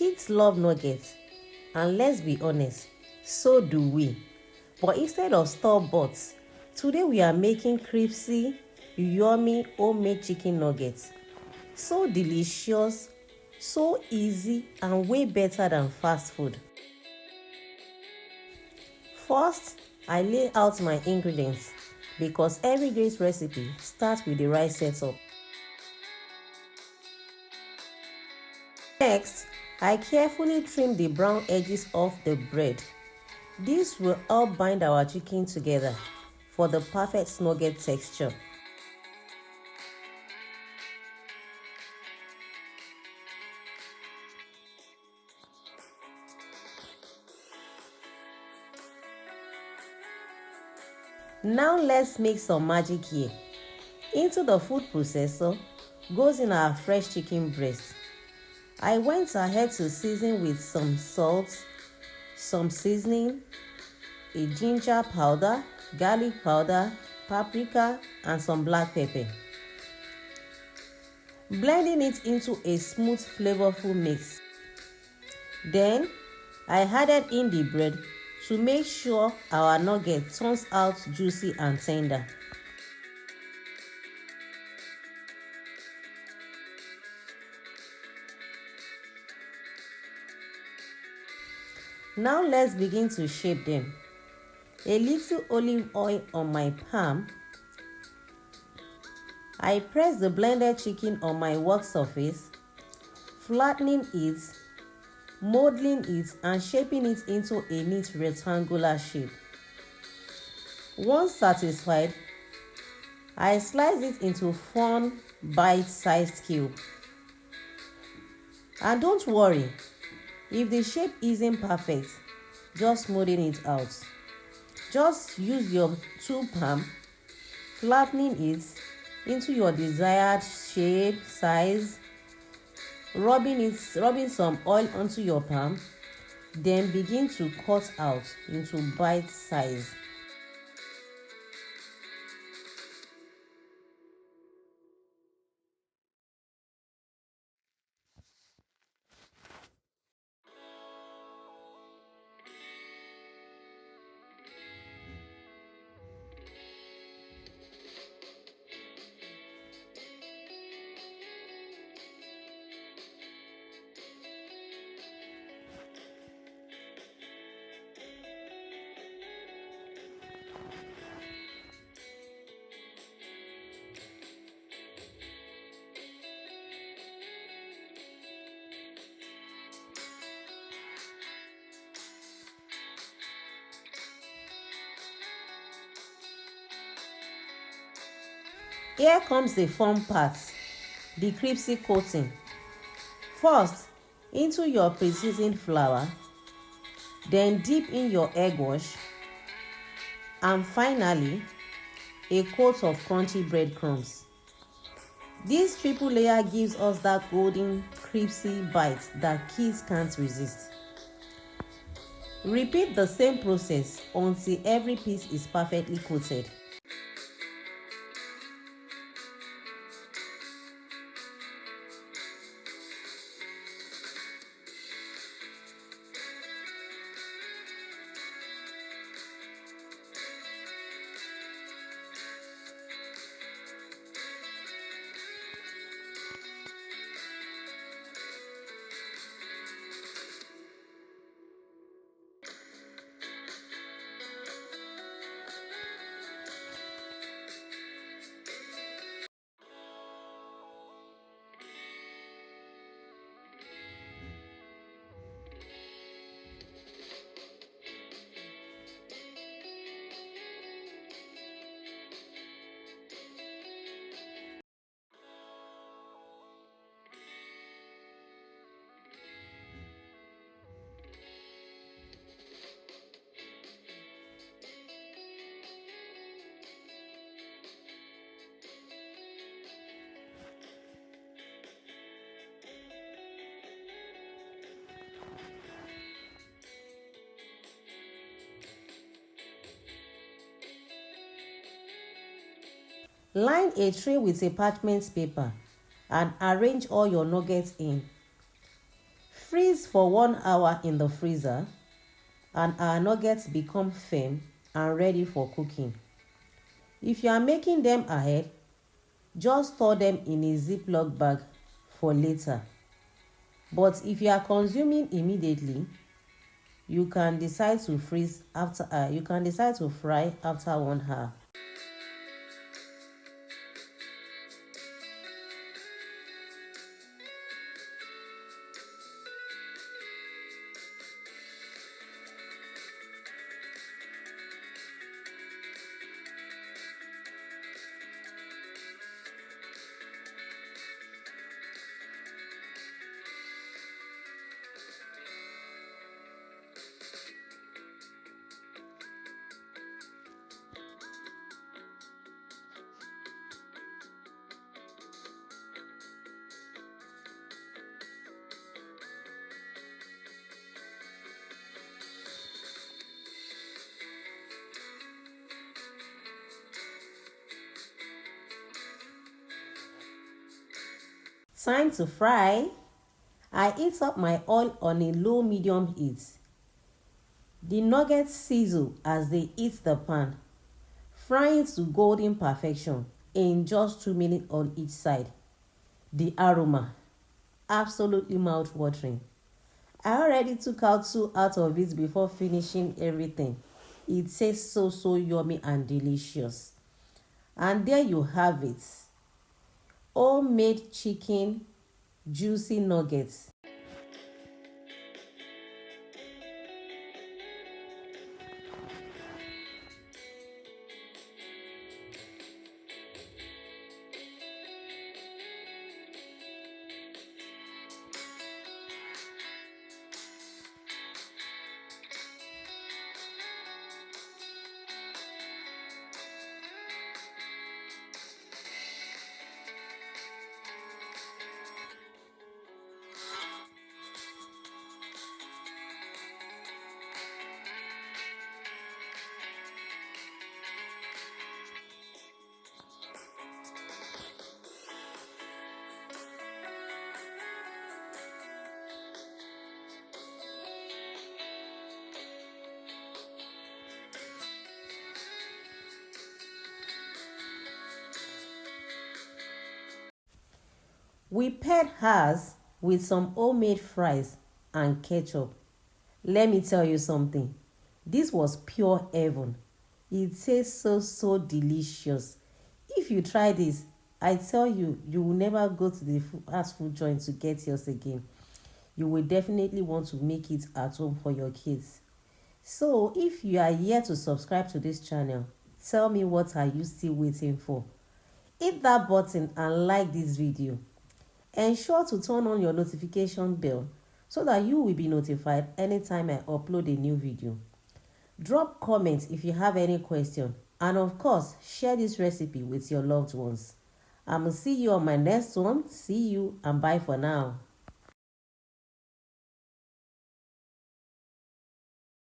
Kids love nuggets, and let's be honest, so do we. But instead of store-bought, today we are making crispy, yummy homemade chicken nuggets. So delicious, so easy, and way better than fast food. First, I lay out my ingredients because every great recipe starts with the right setup. Next, I carefully trim the brown edges of the bread. This will help bind our chicken together for the perfect nugget texture. Now let's make some magic here. Into the food processor goes in our fresh chicken breast. I went ahead to season with some salt, some seasoning, a ginger powder, garlic powder, paprika, and some black pepper. Blending it into a smooth, flavorful mix. Then, I added in the bread to make sure our nugget turns out juicy and tender. Now let's begin to shape them. A little olive oil on my palm. I press the blended chicken on my work surface, flattening it, molding it, and shaping it into a neat rectangular shape. Once satisfied, I slice it into fun bite-sized cubes. And don't worry, if the shape isn't perfect, just smoothing it out. Just use your two palms, flattening it into your desired shape, size, rubbing some oil onto your palm, then begin to cut out into bite size. Here comes the fun part, the crispy coating. First, into your pre-seasoned flour, then dip in your egg wash, and finally, a coat of crunchy breadcrumbs. This triple layer gives us that golden, crispy bite that kids can't resist. Repeat the same process until every piece is perfectly coated. Line a tray with a parchment paper and arrange all your nuggets in. Freeze for 1 hour in the freezer and our nuggets become firm and ready for cooking. If you are making them ahead, just store them in a Ziploc bag for later. But if you are consuming immediately, you can decide to fry after 1 hour. Time to fry. I heat up my oil on a low medium heat. The nuggets sizzle as they hit the pan, frying to golden perfection in just 2 minutes on each side. The aroma, absolutely mouth-watering. I already took out 2 out of it before finishing everything. It tastes so yummy and delicious. And there you have it. Homemade chicken juicy nuggets. We paired hers with some homemade fries and ketchup. Let me tell you something. This was pure heaven. It tastes so delicious. If you try this, I tell you, you will never go to the fast food joint to get yours again. You will definitely want to make it at home for your kids. So if you are yet to subscribe to this channel, tell me, what are you still waiting for? Hit that button and like this video. Ensure to turn on your notification bell so that you will be notified anytime I upload a new video. Drop comments if you have any question, and of course, share this recipe with your loved ones. I will see you on my next one. See you and bye for now.